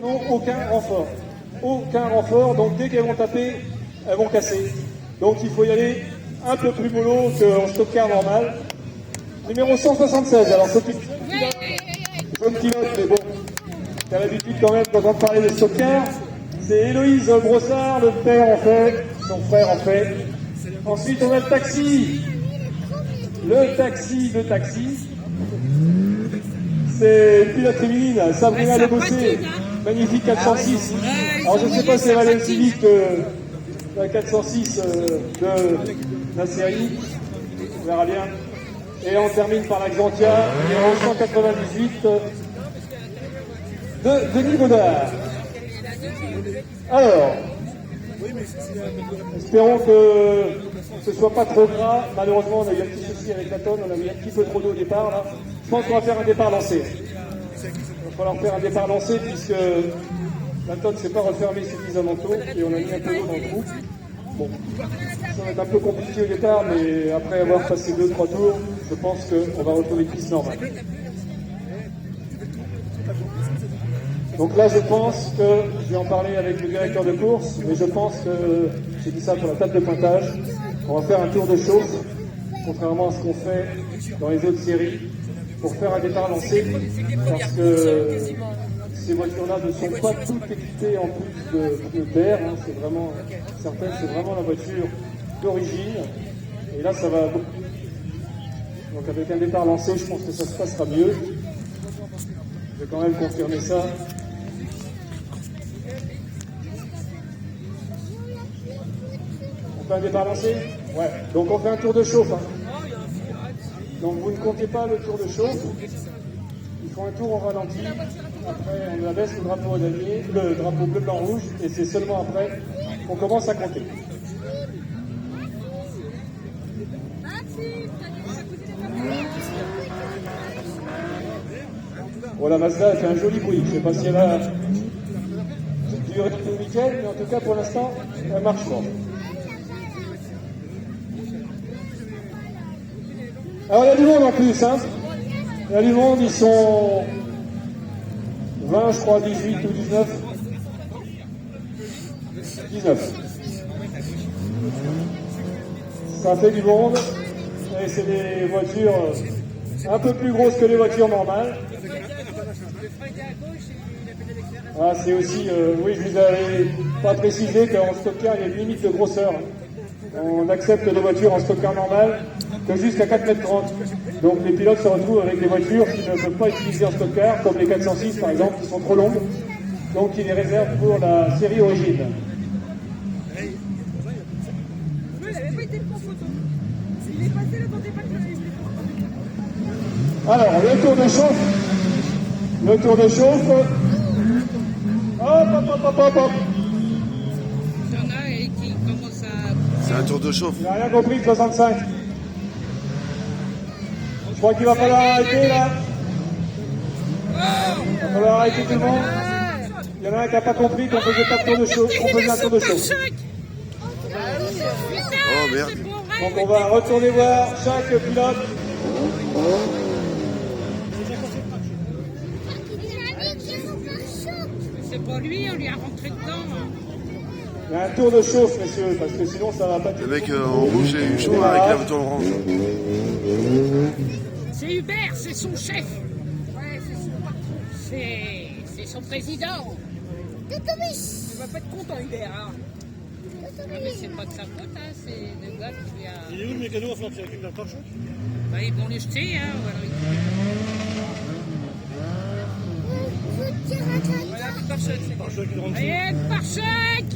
n'ont aucun renfort. Aucun renfort, donc dès qu'elles vont taper, elles vont casser. Donc il faut y aller un peu plus mollo qu'en stock-car normal. Numéro 176, alors ce petit jeune pilote, mais bon, t'as l'habitude quand même d'entendre parler de stock-car. C'est Héloïse Brossard, le père en fait, son frère en fait. Ensuite on a le taxi. Le taxi. C'est une pilote féminine, Sabrina Lebossé, magnifique 406. Alors je ne sais pas si elle va aller aussi vite que la 406 de la série, on verra bien. Et on termine par la Xantia, numéro 198 de Denis Baudard. Alors, espérons que ce ne soit pas trop gras. Malheureusement, on a eu un petit souci avec la tonne, on a eu un petit peu trop d'eau au départ. Là. Je pense qu'on va faire un départ lancé. Il va falloir faire un départ lancé puisque la tonne ne s'est pas refermée suffisamment tôt et on a mis un peu d'eau dans le trou. Bon, ça va être un peu compliqué au départ, mais après avoir passé 2-3 tours, je pense qu'on va retrouver une piste normale. Donc là, je pense que, je vais en parler avec le directeur de course, mais je pense que, j'ai dit ça pour la table de pointage, on va faire un tour de chauffe, contrairement à ce qu'on fait dans les autres séries, pour faire un départ lancé, parce que ces voitures-là ne sont pas toutes équipées en plus d'air, hein, c'est vraiment, certaines, c'est vraiment la voiture d'origine, et là, ça va beaucoup. Donc avec un départ lancé, je pense que ça se passera mieux. Je vais quand même confirmer ça. On fait un départ lancé? Ouais. Donc on fait un tour de chauffe. Hein. Donc vous ne comptez pas le tour de chauffe. Il faut un tour en ralenti. Après on abaisse le drapeau damier, le drapeau bleu, blanc, rouge. Et c'est seulement après qu'on commence à compter. Bon, la Mazda fait un joli bruit. Je ne sais pas si elle a duré tout le week-end, mais en tout cas pour l'instant, elle marche fort. Alors il y a du monde en plus, hein. Il y a du monde, ils sont 20, je crois, 18 ou 19. 19. Ça fait du monde, et c'est des voitures un peu plus grosses que les voitures normales. Ah, c'est aussi, oui, je vous avais pas précisé qu'en stock-car, il y a une limite de grosseur. On accepte les voitures en stock-car normal que jusqu'à 4,30 m. Donc les pilotes se retrouvent avec des voitures qui ne peuvent pas utiliser en stock-car, comme les 406 par exemple, qui sont trop longues. Donc ils les réservent pour la série origine. Alors, le tour de chauffe. Le tour de chauffe. Hop. Il y en a et qui commencent à... C'est un tour de chauffe. J'ai rien compris de 65. Je crois qu'il va falloir arrêter là. Il va falloir arrêter tout le monde. Il y en a un qui n'a pas compris qu'on faisait pas de tour de chauffe, qu'on faisait un tour de chauffe. Oh merde. Donc on va retourner voir chaque pilote. C'est pas lui, on lui a rentré dedans. Il y a un tour de chauffe, messieurs, parce que sinon ça va pas. Le mec en rouge et eu chaud là, avec la voiture orange. C'est Hubert, c'est son chef. C'est son président. Il va pas être content, Hubert. Hein. Ah, mais c'est pas de sa faute, hein. C'est le gars qui lui a... Il est où le mécano à flanquer avec la torche? Bah, ils vont les jeter, hein. Voilà, le pare-choc, c'est quoi? Allez, pare-choc!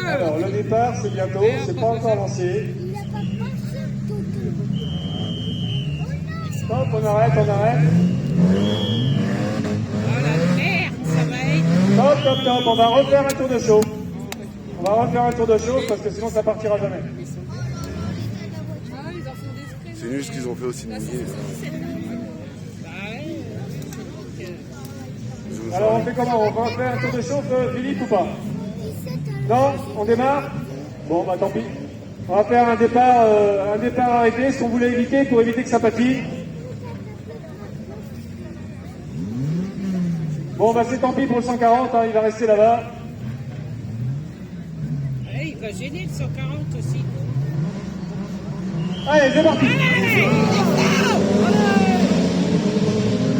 Alors le départ c'est bientôt, c'est pas encore lancé. Stop, on arrête. Voilà, merde, ça va être... Stop, on va refaire un tour de chauffe. On va refaire un tour de chauffe parce que sinon ça partira jamais. C'est nul ce qu'ils ont fait au Sénégal. Alors on fait comment? On va faire un tour de chauffe, Philippe, ou pas? Non? On démarre? Bon bah tant pis. On va faire un départ arrêté, ce qu'on voulait éviter pour éviter que ça patine. Bon, bah c'est tant pis pour le 140, hein, il va rester là-bas. Ouais, il va gêner le 140 aussi. Allez, c'est parti.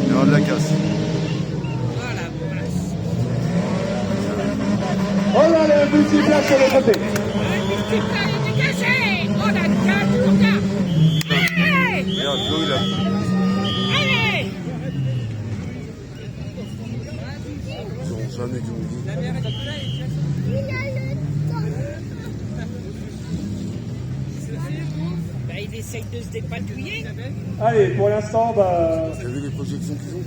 Il y aura de la casse. Voilà, passe. Oh là, le multiplace sur le côté. Allez, dégagez. Oh la gueule, regarde. Allez. Regarde, Flo, il a. Allez. Ils seront jamais que nous dit. Bah, il essaye de se dépatouiller. Allez, pour l'instant, bah, T'as vu les projections qu'ils ont?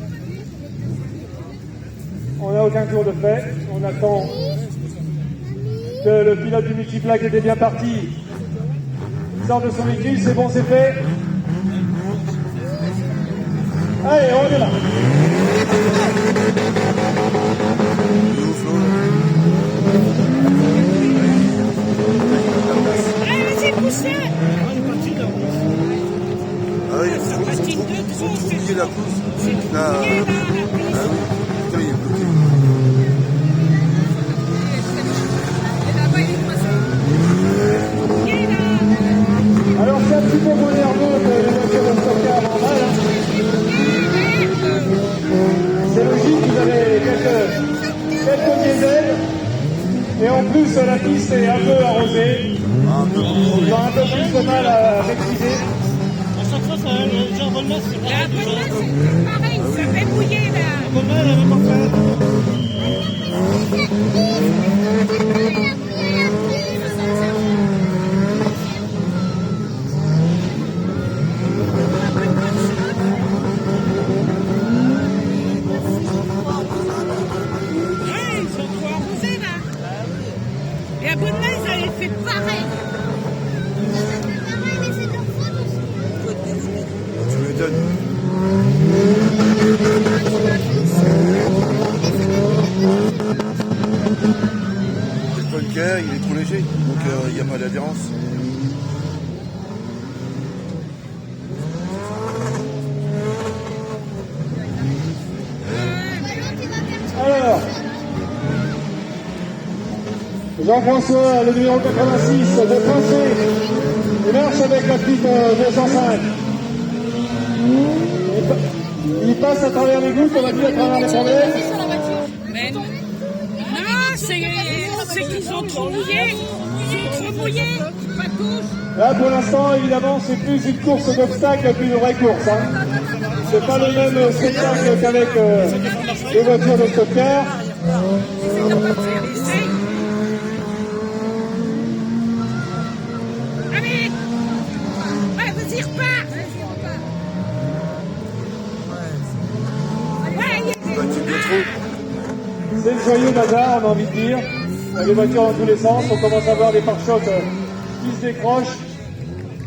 on n'a aucun tour de fait. On attend que le pilote du multiplaque était bien parti. Il sort de son véhicule, c'est bon, c'est fait. Allez, on est là. Il est où, Flo, là? Allez, vas-y, pousse-le. Ah oui, c'est trop, ils sont trop mouillés la pousse. C'est Là, mouillé, là, la ah piste. oui, putain, il est bloqué. Mouillé, là. Alors c'est un petit peu moins nerveux que les voitures de stockage en mal. C'est logique, vous avez quelques diesels. Et en plus, la piste est un peu arrosée. Un peu Ils ont un peu plus de mal à maîtriser. À chaque fois, ça, genre Volmas, c'est La pareil. bonne là, c'est pareil, ça fait mouiller, là. Volmas, elle avait pas fait. Ouais, ils sont trop arrosés, là. Et à bonne là, ils avaient fait pareil. Tu m'étonnes. Le Polker, il est trop léger, donc il n'y a pas d'adhérence. Alors, Jean-François, le numéro 86, de Français, il marche avec la petite 205. Il passe à travers les gouttes, on va dire à travers les problèmes. Mais non, c'est qu'ils ont trop mouillé. Ils ont trop mouillé. Pas tous. Là, pour l'instant, évidemment, c'est plus une course d'obstacles qu'une vraie course. Hein. C'est pas le même spectacle qu'avec les voitures de stock-car. Essaye. Allez. Ouais, vas-y, repars. Ouais, C'est le joyeux bazar, on a envie de dire. Il y a des voitures dans tous les sens, on commence à voir des pare-chocs qui se décrochent.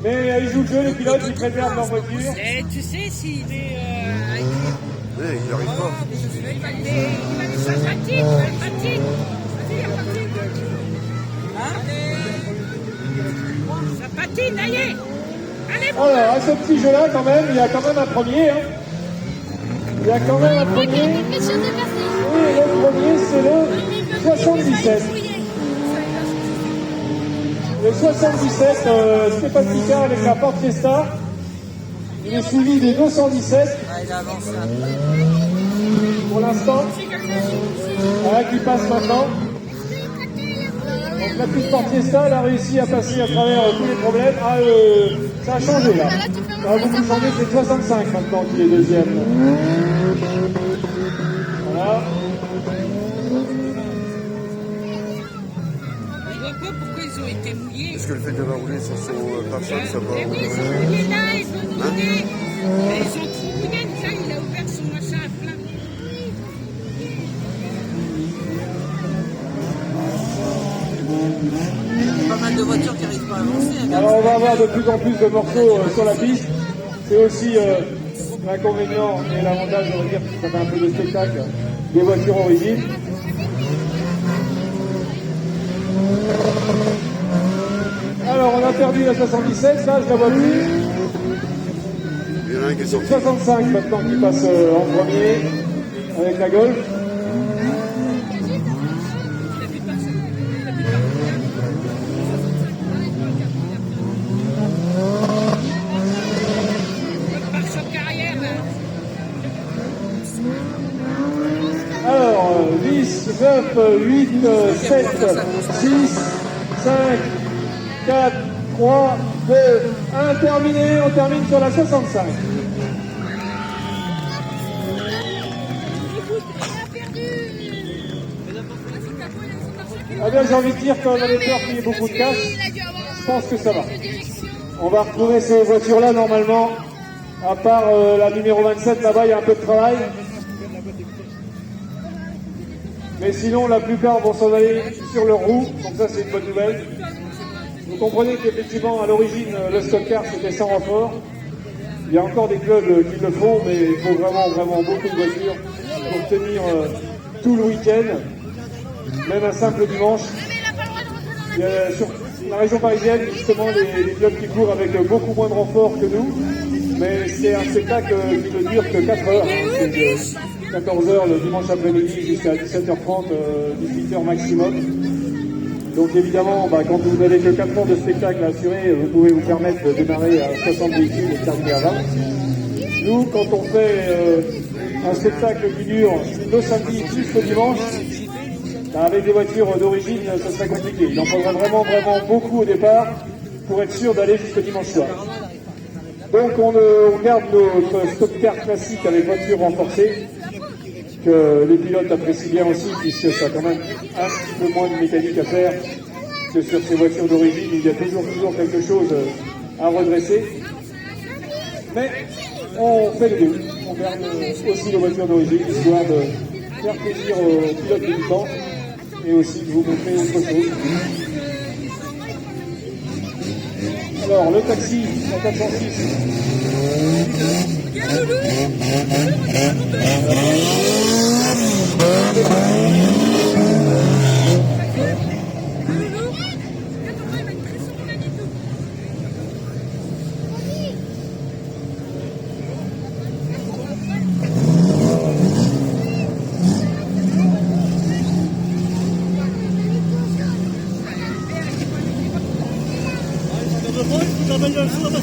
Mais ils jouent le jeu, les pilotes, ils préservent leur voiture. Et tu sais s'il est Oui, il n'arrive pas. il va aller ça patine, patine. Vas-y, patine. Ça patine, allez. Allez, mon Alors, à ce petit jeu-là, quand même, il y a quand même un premier. Hein. Il y a quand même un premier. Et le premier, c'est le 77. Le 77, Stéphane Picard avec la Ford Fiesta. Il est suivi des 217. Pour l'instant. Voilà qui passe maintenant. Donc la petite Ford Fiesta, elle a réussi à passer à travers tous les problèmes. Ah, ça a changé là. Ça a beaucoup changé, c'est 65 maintenant qui est deuxième. Voilà. Je vois pas pourquoi ils ont été mouillés. Est-ce que le fait d'avoir roulé sur son pare-choc, ça va? Mais oui, ils sont mouillés là, ils sont mouillés. Mais ils sont trop mouillés, déjà, il a ouvert son machin à plein. Pas mal de voitures qui n'arrivent pas à avancer. Alors on va avoir de plus en plus de morceaux sur la piste. C'est aussi l'inconvénient et l'avantage, on va dire, qui fait un peu de spectacle des voitures origines. Alors on a perdu la 77, là je la vois plus. Il y en a un qui est sorti. 65 maintenant qui passe en premier avec la Golf. 9, 8, 7, 6, 5, 4, 3, 2, 1, terminé. On termine sur la 65. Ah bien, j'ai envie de dire qu'on avait peur qu'il y ait beaucoup de casse. Je pense que ça va. On va retrouver ces voitures-là normalement. À part la numéro 27, là-bas, il y a un peu de travail. Mais sinon, la plupart vont s'en aller sur leurs roues. Donc ça, c'est une bonne nouvelle. Vous comprenez qu'effectivement, à l'origine, le stock car, c'était sans renfort. Il y a encore des clubs qui le font, mais il faut vraiment beaucoup de voitures pour tenir tout le week-end. Même un simple dimanche. Il y a, sur la région parisienne, justement, des clubs qui courent avec beaucoup moins de renforts que nous. Mais c'est un spectacle qui ne dure que 4 heures. C'est de 14 heures le dimanche après-midi jusqu'à 17h30, 18h maximum. Donc évidemment, quand vous n'avez que 4 heures de spectacle à assurer, vous pouvez vous permettre de démarrer à 60 véhicules et de terminer à 20. Nous, quand on fait un spectacle qui dure le samedi plus le dimanche, avec des voitures d'origine, ça serait compliqué. Il en faudra vraiment beaucoup au départ pour être sûr d'aller jusqu'au dimanche soir. Donc on garde notre stock car classique avec voiture renforcée, que les pilotes apprécient bien aussi, puisque ça a quand même un petit peu moins de mécanique à faire que sur ces voitures d'origine. Il y a toujours quelque chose à redresser. Mais on fait les deux. On garde aussi les voitures d'origine, histoire de faire plaisir aux pilotes débutants et aussi de vous montrer autre chose. Alors, le taxi, la 406.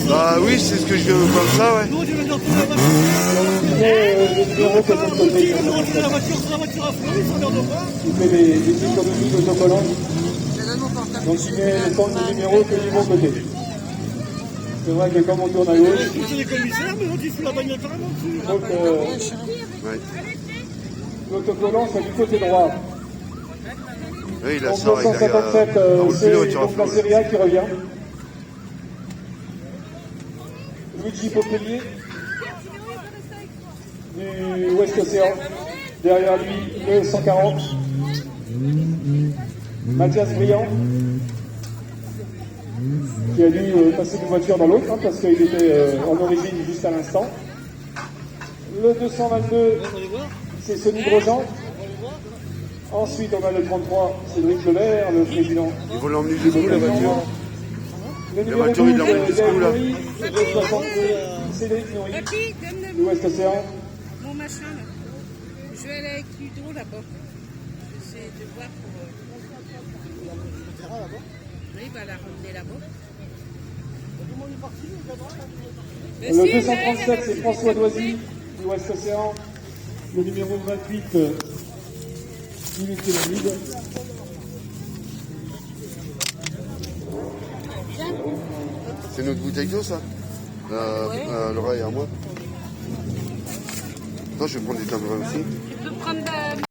Bah oui, c'est ce que je comme ça, ouais. Il fait des économies d'autocollants. Donc il met le temps de numéro que du bon côté. C'est vrai que comme on tourne à gauche. Donc l'autocollant c'est du côté droit. Oui, il a donc ça avec 257, c'est donc la série A qui revient. Luigi Popelier du Ouest Océan. Derrière lui, le 140. Mathias Briand, qui a dû passer d'une voiture dans l'autre, parce qu'il était en origine juste à l'instant. Le 222, c'est Sonny Grosjean. Ensuite, on a le 33, Cédric Levert, le président. Ils vont l'emmener jusqu'où la voiture? Le numéro 12, il l'emmène jusqu'où là? le 62, Cédric Nourri, du Ouest Océan. Mon machin là. Je vais aller avec Ludo là-bas. J'essaie de voir pour. Oui, il va la ramener là-bas. Le 237, c'est François Doisy, du Ouest Océan. Le numéro 28, Philippe Télévide. C'est notre bouteille d'eau, ça Laura et à moi. Non, je vais prendre des tables aussi. Tu peux prendre